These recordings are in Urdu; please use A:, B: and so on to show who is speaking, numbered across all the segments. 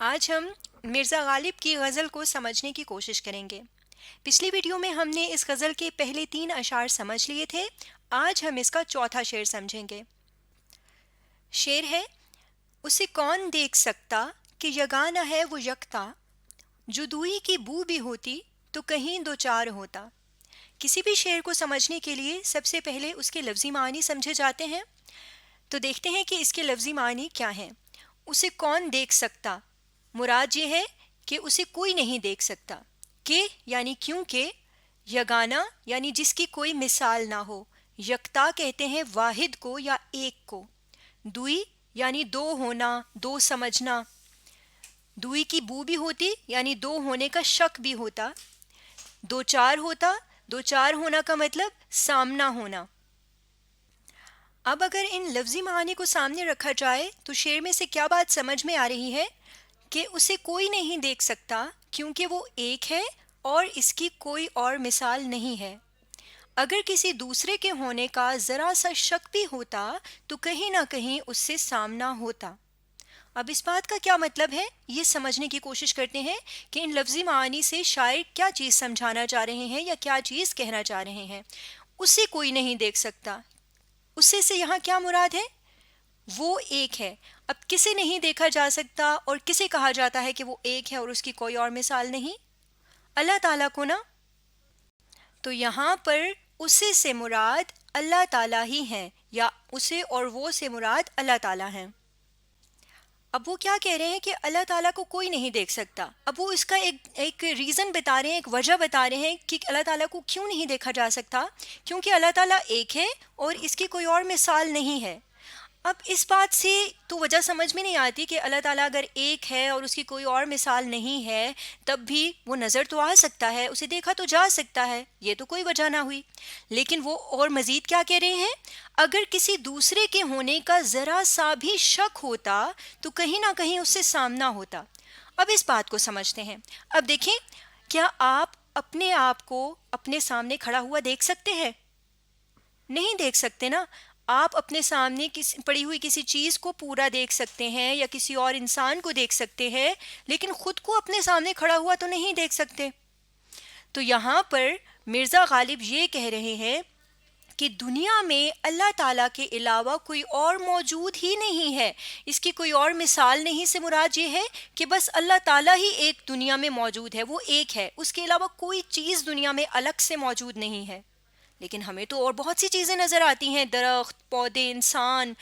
A: آج ہم مرزا غالب کی غزل کو سمجھنے کی کوشش کریں گے۔ پچھلی ویڈیو میں ہم نے اس غزل کے پہلے 3 اشعار سمجھ لیے تھے۔ آج ہم اس کا چوتھا شعر سمجھیں گے۔ شعر ہے: اسے کون دیکھ سکتا کہ یگانہ ہے وہ یکتا، جدوئی کی بو بھی ہوتی تو کہیں دو چار ہوتا۔ کسی بھی شعر کو سمجھنے کے لیے سب سے پہلے اس کے لفظی معنی سمجھے جاتے ہیں۔ تو دیکھتے ہیں کہ اس کے لفظی معنی کیا ہیں۔ اسے کون دیکھ سکتا، مراد یہ ہے کہ اسے کوئی نہیں دیکھ سکتا، کہ یعنی کیونکہ، یگانہ یعنی جس کی کوئی مثال نہ ہو، یکتا کہتے ہیں واحد کو یا ایک کو، دوئی یعنی دو ہونا، دو سمجھنا، دوئی کی بو بھی ہوتی یعنی دو ہونے کا شک بھی ہوتا، دو چار ہوتا، دو چار ہونا کا مطلب سامنا ہونا۔ اب اگر ان لفظی معانی کو سامنے رکھا جائے تو شعر میں سے کیا بات سمجھ میں آ رہی ہے کہ اسے کوئی نہیں دیکھ سکتا کیونکہ وہ ایک ہے اور اس کی کوئی اور مثال نہیں ہے۔ اگر کسی دوسرے کے ہونے کا ذرا سا شک بھی ہوتا تو کہیں نہ کہیں اس سے سامنا ہوتا۔ اب اس بات کا کیا مطلب ہے، یہ سمجھنے کی کوشش کرتے ہیں کہ ان لفظی معانی سے شاعر کیا چیز سمجھانا چاہ رہے ہیں یا کیا چیز کہنا چاہ رہے ہیں۔ اسے کوئی نہیں دیکھ سکتا، اسے سے یہاں کیا مراد ہے؟ وہ ایک ہے۔ اب کسے نہیں دیکھا جا سکتا اور کسے کہا جاتا ہے کہ وہ ایک ہے اور اس کی کوئی اور مثال نہیں؟ اللہ تعالیٰ کو نا۔ تو یہاں پر اسے سے مراد اللہ تعالیٰ ہی ہیں، یا اسے اور وہ سے مراد اللہ تعالیٰ ہیں۔ اب وہ کیا کہہ رہے ہیں کہ اللہ تعالیٰ کو کوئی نہیں دیکھ سکتا۔ اب وہ اس کا ایک ریزن بتا رہے ہیں، ایک وجہ بتا رہے ہیں کہ اللہ تعالیٰ کو کیوں نہیں دیکھا جا سکتا، کیونکہ اللہ تعالیٰ ایک ہے اور اس کی کوئی اور مثال نہیں ہے۔ اب اس بات سے تو وجہ سمجھ میں نہیں آتی کہ اللہ تعالیٰ اگر ایک ہے اور اس کی کوئی اور مثال نہیں ہے تب بھی وہ نظر تو آ سکتا ہے، اسے دیکھا تو جا سکتا ہے، یہ تو کوئی وجہ نہ ہوئی۔ لیکن وہ اور مزید کیا کہہ رہے ہیں، اگر کسی دوسرے کے ہونے کا ذرا سا بھی شک ہوتا تو کہیں نہ کہیں اس سے سامنا ہوتا۔ اب اس بات کو سمجھتے ہیں۔ اب دیکھیں، کیا آپ اپنے آپ کو اپنے سامنے کھڑا ہوا دیکھ سکتے ہیں؟ نہیں دیکھ سکتے نا۔ آپ اپنے سامنے پڑی ہوئی کسی چیز کو پورا دیکھ سکتے ہیں یا کسی اور انسان کو دیکھ سکتے ہیں، لیکن خود کو اپنے سامنے کھڑا ہوا تو نہیں دیکھ سکتے۔ تو یہاں پر مرزا غالب یہ کہہ رہے ہیں کہ دنیا میں اللہ تعالیٰ کے علاوہ کوئی اور موجود ہی نہیں ہے، اس کی کوئی اور مثال نہیں، سے مراد یہ ہے کہ بس اللہ تعالیٰ ہی ایک دنیا میں موجود ہے، وہ ایک ہے، اس کے علاوہ کوئی چیز دنیا میں الگ سے موجود نہیں ہے۔ لیکن ہمیں تو اور بہت سی چیزیں نظر آتی ہیں، درخت، پودے، انسان،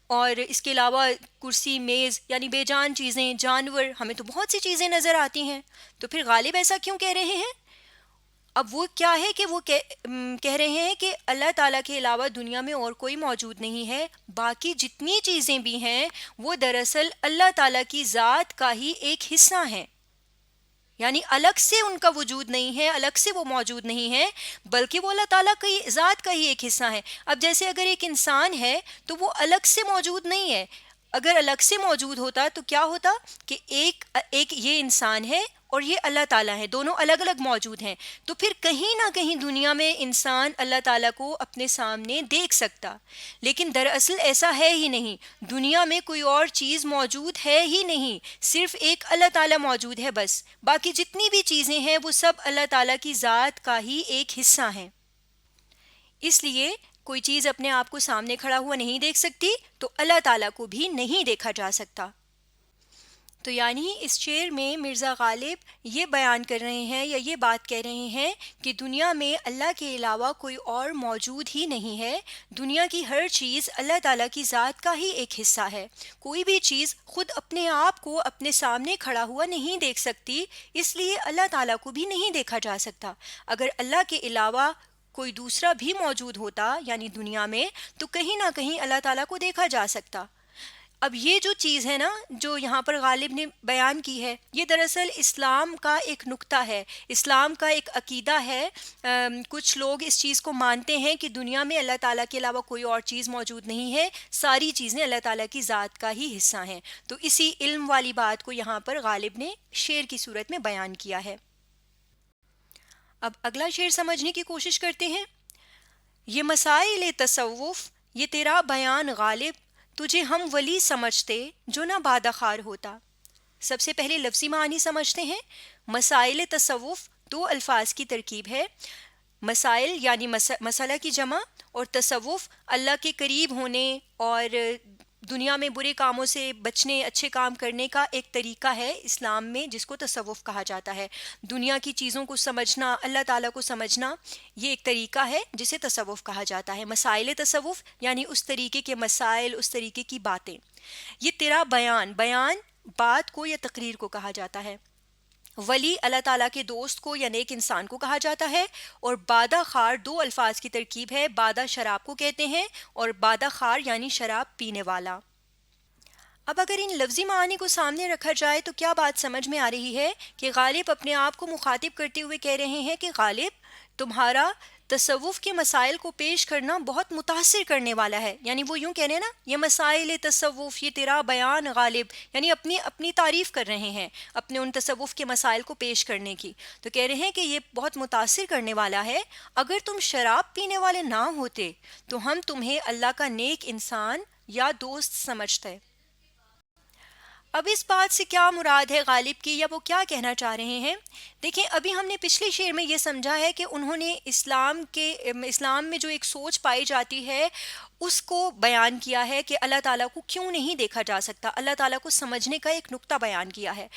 A: اور اس کے علاوہ کرسی، میز، یعنی بے جان چیزیں، جانور، ہمیں تو بہت سی چیزیں نظر آتی ہیں۔ تو پھر غالب ایسا کیوں کہہ رہے ہیں؟ اب وہ کیا ہے کہ وہ کہہ رہے ہیں کہ اللہ تعالیٰ کے علاوہ دنیا میں اور کوئی موجود نہیں ہے، باقی جتنی چیزیں بھی ہیں وہ دراصل اللہ تعالیٰ کی ذات کا ہی ایک حصہ ہیں، یعنی الگ سے ان کا وجود نہیں ہے، الگ سے وہ موجود نہیں ہے، بلکہ وہ اللہ تعالیٰ کی ذات کا ہی ایک حصہ ہے۔ اب جیسے اگر ایک انسان ہے تو وہ الگ سے موجود نہیں ہے، اگر الگ سے موجود ہوتا تو کیا ہوتا کہ ایک یہ انسان ہے اور یہ اللہ تعالیٰ ہے، دونوں الگ الگ موجود ہیں، تو پھر کہیں نہ کہیں دنیا میں انسان اللہ تعالیٰ کو اپنے سامنے دیکھ سکتا۔ لیکن دراصل ایسا ہے ہی نہیں، دنیا میں کوئی اور چیز موجود ہے ہی نہیں، صرف ایک اللہ تعالیٰ موجود ہے بس، باقی جتنی بھی چیزیں ہیں وہ سب اللہ تعالیٰ کی ذات کا ہی ایک حصہ ہیں۔ اس لیے کوئی چیز اپنے آپ کو سامنے کھڑا ہوا نہیں دیکھ سکتی تو اللہ تعالیٰ کو بھی نہیں دیکھا جا سکتا۔ تو یعنی اس شعر میں مرزا غالب یہ بیان کر رہے ہیں یا یہ بات کہہ رہے ہیں کہ دنیا میں اللہ کے علاوہ کوئی اور موجود ہی نہیں ہے، دنیا کی ہر چیز اللہ تعالیٰ کی ذات کا ہی ایک حصہ ہے، کوئی بھی چیز خود اپنے آپ کو اپنے سامنے کھڑا ہوا نہیں دیکھ سکتی، اس لیے اللہ تعالیٰ کو بھی نہیں دیکھا جا سکتا۔ اگر اللہ کے علاوہ کوئی دوسرا بھی موجود ہوتا یعنی دنیا میں تو کہیں نہ کہیں اللہ تعالیٰ کو دیکھا جا سکتا۔ اب یہ جو چیز ہے نا جو یہاں پر غالب نے بیان کی ہے، یہ دراصل اسلام کا ایک نکتہ ہے، اسلام کا ایک عقیدہ ہے۔ کچھ لوگ اس چیز کو مانتے ہیں کہ دنیا میں اللہ تعالیٰ کے علاوہ کوئی اور چیز موجود نہیں ہے، ساری چیزیں اللہ تعالیٰ کی ذات کا ہی حصہ ہیں۔ تو اسی علم والی بات کو یہاں پر غالب نے شعر کی صورت میں بیان کیا ہے۔ اب اگلا شعر سمجھنے کی کوشش کرتے ہیں۔ یہ مسائل تصوف، یہ تیرا بیان غالب، تجھے ہم ولی سمجھتے جو نہ بادخار ہوتا۔ سب سے پہلے لفظی معانی سمجھتے ہیں۔ مسائل تصوف دو الفاظ کی ترکیب ہے، مسائل یعنی مسئلہ کی جمع، اور تصوف اللہ کے قریب ہونے اور دنیا میں برے کاموں سے بچنے، اچھے کام کرنے کا ایک طریقہ ہے اسلام میں، جس کو تصوف کہا جاتا ہے۔ دنیا کی چیزوں کو سمجھنا، اللہ تعالیٰ کو سمجھنا، یہ ایک طریقہ ہے جسے تصوف کہا جاتا ہے۔ مسائل تصوف یعنی اس طریقے کے مسائل، اس طریقے کی باتیں۔ یہ تیرا بیان بات کو یا تقریر کو کہا جاتا ہے۔ ولی اللہ تعالیٰ کے دوست کو یا نیک انسان کو کہا جاتا ہے۔ اور بادہ خار دو الفاظ کی ترکیب ہے، بادہ شراب کو کہتے ہیں اور بادہ خار یعنی شراب پینے والا۔ اب اگر ان لفظی معانی کو سامنے رکھا جائے تو کیا بات سمجھ میں آ رہی ہے کہ غالب اپنے آپ کو مخاطب کرتے ہوئے کہہ رہے ہیں کہ غالب، تمہارا تصوف کے مسائل کو پیش کرنا بہت متاثر کرنے والا ہے۔ یعنی وہ یوں کہہ رہے ہیں نا، یہ مسائل تصوف، یہ تیرا بیان غالب، یعنی اپنی تعریف کر رہے ہیں اپنے ان تصوف کے مسائل کو پیش کرنے کی۔ تو کہہ رہے ہیں کہ یہ بہت متاثر کرنے والا ہے۔ اگر تم شراب پینے والے نہ ہوتے تو ہم تمہیں اللہ کا نیک انسان یا دوست سمجھتے۔ اب اس بات سے کیا مراد ہے غالب کی، یا وہ کیا کہنا چاہ رہے ہیں؟ دیکھیں، ابھی ہم نے پچھلے شعر میں یہ سمجھا ہے کہ انہوں نے اسلام میں جو ایک سوچ پائی جاتی ہے اس کو بیان کیا ہے کہ اللہ تعالیٰ کو کیوں نہیں دیکھا جا سکتا، اللہ تعالیٰ کو سمجھنے کا ایک نقطہ بیان کیا ہے۔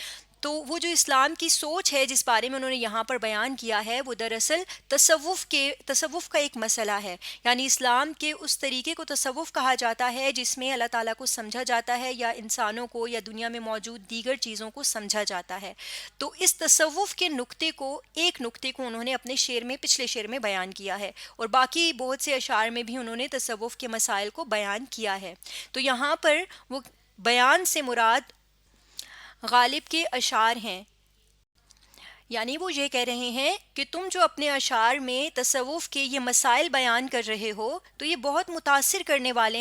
A: تو وہ جو اسلام کی سوچ ہے جس بارے میں انہوں نے یہاں پر بیان کیا ہے، وہ دراصل تصوف کا ایک مسئلہ ہے۔ یعنی اسلام کے اس طریقے کو تصوف کہا جاتا ہے جس میں اللہ تعالیٰ کو سمجھا جاتا ہے یا انسانوں کو یا دنیا میں موجود دیگر چیزوں کو سمجھا جاتا ہے۔ تو اس تصوف کے ایک نقطے کو انہوں نے اپنے پچھلے شعر میں بیان کیا ہے، اور باقی بہت سے اشعار میں بھی انہوں نے تصوف کے مسائل کو بیان کیا ہے۔ تو یہاں پر وہ بیان سے مراد غالب کے اشعار ہیں، یعنی وہ یہ کہہ رہے ہیں کہ تم جو اپنے اشعار میں تصوف کے یہ مسائل بیان کر رہے ہو تو یہ بہت متاثر کرنے والے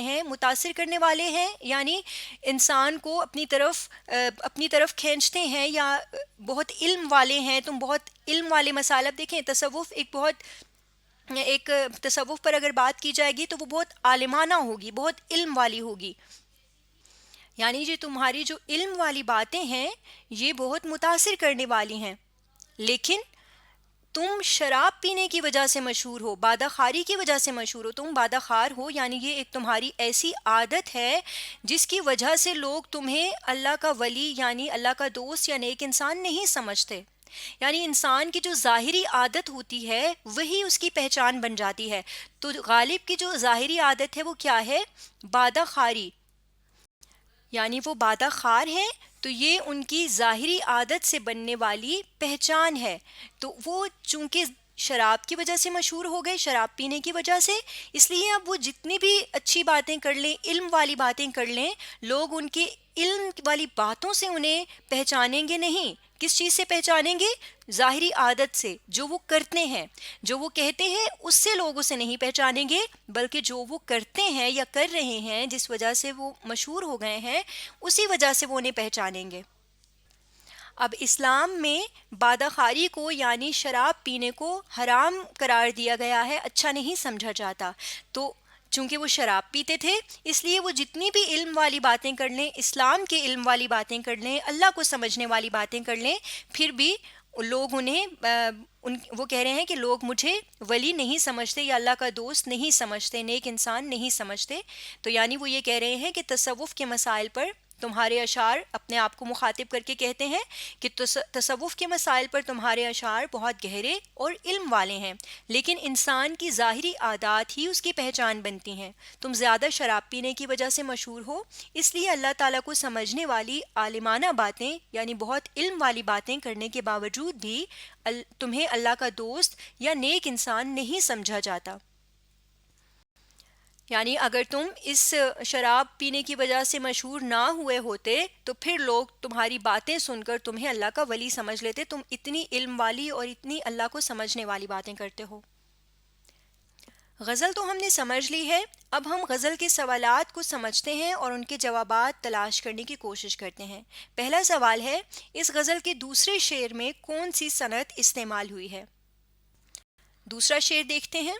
A: ہیں، یعنی انسان کو اپنی طرف کھینچتے ہیں، یا بہت علم والے ہیں، تم بہت علم والے مسائل۔ اب دیکھیں، تصوف پر اگر بات کی جائے گی تو وہ بہت عالمانہ ہوگی، بہت علم والی ہوگی، یعنی جو تمہاری جو علم والی باتیں ہیں یہ بہت متاثر کرنے والی ہیں۔ لیکن تم شراب پینے کی وجہ سے مشہور ہو، بادہ خاری کی وجہ سے مشہور ہو، تم بادہ خار ہو، یعنی یہ ایک تمہاری ایسی عادت ہے جس کی وجہ سے لوگ تمہیں اللہ کا ولی یعنی اللہ کا دوست یا نیک انسان نہیں سمجھتے۔ یعنی انسان کی جو ظاہری عادت ہوتی ہے وہی اس کی پہچان بن جاتی ہے۔ تو غالب کی جو ظاہری عادت ہے وہ کیا ہے؟ بادہ خاری، یعنی وہ بادہ خار ہیں، تو یہ ان کی ظاہری عادت سے بننے والی پہچان ہے۔ تو وہ چونکہ شراب کی وجہ سے مشہور ہو گئے، شراب پینے کی وجہ سے، اس لیے اب وہ جتنی بھی اچھی باتیں کر لیں، علم والی باتیں کر لیں، لوگ ان کی علم والی باتوں سے انہیں پہچانیں گے نہیں۔ کس چیز سے پہچانیں گے؟ ظاہری عادت سے، جو وہ کرتے ہیں، جو وہ کہتے ہیں، اس سے لوگ اسے نہیں پہچانیں گے، بلکہ جو وہ کرتے ہیں یا کر رہے ہیں جس وجہ سے وہ مشہور ہو گئے ہیں، اسی وجہ سے وہ انہیں پہچانیں گے۔ اب اسلام میں بادہ خاری کو یعنی شراب پینے کو حرام قرار دیا گیا ہے، اچھا نہیں سمجھا جاتا۔ تو چونکہ وہ شراب پیتے تھے اس لیے وہ جتنی بھی علم والی باتیں کر لیں، اسلام کے علم والی باتیں کر لیں، اللہ کو سمجھنے والی باتیں کر لیں، پھر بھی لوگ وہ کہہ رہے ہیں کہ لوگ مجھے ولی نہیں سمجھتے یا اللہ کا دوست نہیں سمجھتے، نیک انسان نہیں سمجھتے۔ تو یعنی وہ یہ کہہ رہے ہیں کہ تصوف کے مسائل پر تمہارے اشعار اپنے آپ کو مخاطب کر کے کہتے ہیں کہ تصوف کے مسائل پر تمہارے اشعار بہت گہرے اور علم والے ہیں، لیکن انسان کی ظاہری عادات ہی اس کی پہچان بنتی ہیں۔ تم زیادہ شراب پینے کی وجہ سے مشہور ہو، اس لیے اللہ تعالیٰ کو سمجھنے والی عالمانہ باتیں یعنی بہت علم والی باتیں کرنے کے باوجود بھی تمہیں اللہ کا دوست یا نیک انسان نہیں سمجھا جاتا۔ یعنی اگر تم اس شراب پینے کی وجہ سے مشہور نہ ہوئے ہوتے تو پھر لوگ تمہاری باتیں سن کر تمہیں اللہ کا ولی سمجھ لیتے، تم اتنی علم والی اور اتنی اللہ کو سمجھنے والی باتیں کرتے ہو۔ غزل تو ہم نے سمجھ لی ہے، اب ہم غزل کے سوالات کو سمجھتے ہیں اور ان کے جوابات تلاش کرنے کی کوشش کرتے ہیں۔ پہلا سوال ہے، اس غزل کے دوسرے شعر میں کون سی صنعت استعمال ہوئی ہے؟ دوسرا شعر دیکھتے ہیں۔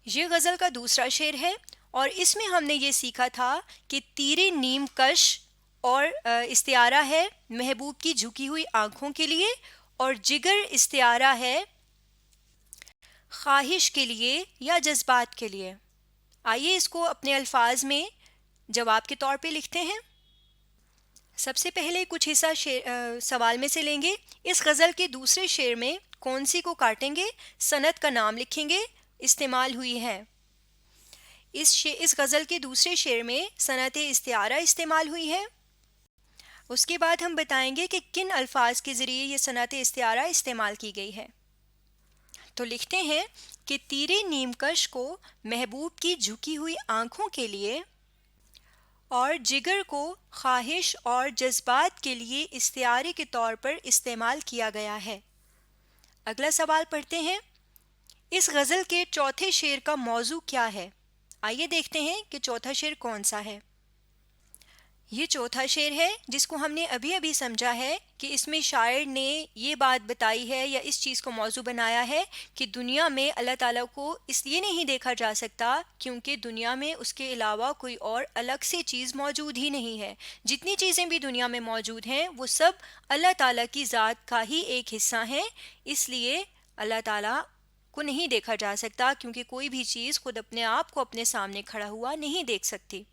A: یہ غزل کا دوسرا شعر ہے اور اس میں ہم نے یہ سیکھا تھا کہ تیرے نیم کش اور استعارہ ہے محبوب کی جھکی ہوئی آنکھوں کے لیے، اور جگر استعارہ ہے خواہش کے لیے یا جذبات کے لیے۔ آئیے اس کو اپنے الفاظ میں جواب کے طور پہ لکھتے ہیں۔ سب سے پہلے کچھ حصہ سوال میں سے لیں گے۔ اس غزل کے دوسرے شعر میں کون سی کو کاٹیں گے، صنعت کا نام لکھیں گے، استعمال ہوئی ہے۔ اس غزل کے دوسرے شعر میں صنعت استعارہ استعمال ہوئی ہے۔ اس کے بعد ہم بتائیں گے کہ کن الفاظ کے ذریعے یہ صنعت استعارہ استعمال کی گئی ہے۔ تو لکھتے ہیں کہ تیرے نیم کش کو محبوب کی جھکی ہوئی آنکھوں کے لیے اور جگر کو خواہش اور جذبات کے لیے استعارے کے طور پر استعمال کیا گیا ہے۔ اگلا سوال پڑھتے ہیں۔ اس غزل کے چوتھے شعر کا موضوع کیا ہے؟ آئیے دیکھتے ہیں کہ چوتھا شعر کون سا ہے۔ یہ چوتھا شعر ہے جس کو ہم نے ابھی ابھی سمجھا ہے کہ اس میں شاعر نے یہ بات بتائی ہے یا اس چیز کو موضوع بنایا ہے کہ دنیا میں اللہ تعالیٰ کو اس لیے نہیں دیکھا جا سکتا کیونکہ دنیا میں اس کے علاوہ کوئی اور الگ سے چیز موجود ہی نہیں ہے۔ جتنی چیزیں بھی دنیا میں موجود ہیں وہ سب اللہ تعالیٰ کی ذات کا ہی ایک حصہ ہیں، اس لیے اللہ تعالیٰ کو نہیں دیکھا جا سکتا کیونکہ کوئی بھی چیز خود اپنے آپ کو اپنے سامنے کھڑا ہوا نہیں دیکھ سکتی۔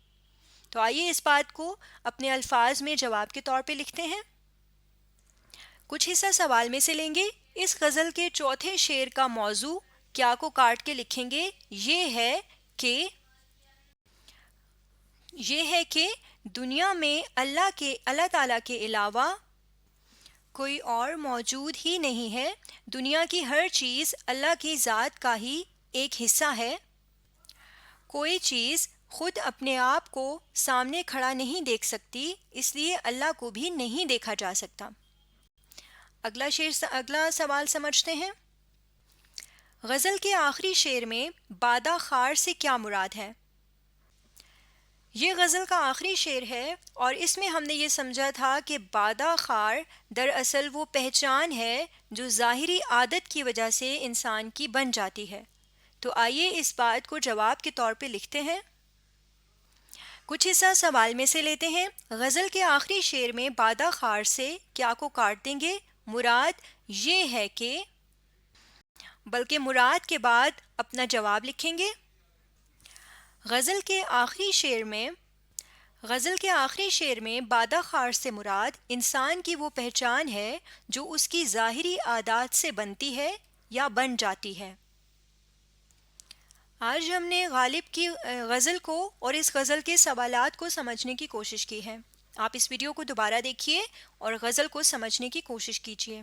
A: تو آئیے اس بات کو اپنے الفاظ میں جواب کے طور پہ لکھتے ہیں۔ کچھ حصہ سوال میں سے لیں گے۔ اس غزل کے چوتھے شعر کا موضوع کیا کو کاٹ کے لکھیں گے، یہ ہے کہ دنیا میں اللہ تعالیٰ کے علاوہ کوئی اور موجود ہی نہیں ہے، دنیا کی ہر چیز اللہ کی ذات کا ہی ایک حصہ ہے، کوئی چیز خود اپنے آپ کو سامنے کھڑا نہیں دیکھ سکتی، اس لیے اللہ کو بھی نہیں دیکھا جا سکتا۔ اگلا سوال سمجھتے ہیں۔ غزل کے آخری شعر میں بادہ خار سے کیا مراد ہے؟ یہ غزل کا آخری شعر ہے اور اس میں ہم نے یہ سمجھا تھا کہ بادہ خار دراصل وہ پہچان ہے جو ظاہری عادت کی وجہ سے انسان کی بن جاتی ہے۔ تو آئیے اس بات کو جواب کے طور پہ لکھتے ہیں۔ کچھ حصہ سوال میں سے لیتے ہیں۔ غزل کے آخری شعر میں بادہ خار سے کیا کو کاٹ دیں گے، مراد یہ ہے کہ، بلکہ مراد کے بعد اپنا جواب لکھیں گے۔ غزل کے آخری شعر میں بادہ خار سے مراد انسان کی وہ پہچان ہے جو اس کی ظاہری عادات سے بنتی ہے یا بن جاتی ہے۔ آج ہم نے غالب کی غزل کو اور اس غزل کے سوالات کو سمجھنے کی کوشش کی ہے۔ آپ اس ویڈیو کو دوبارہ دیکھیے اور غزل کو سمجھنے کی کوشش کیجیے۔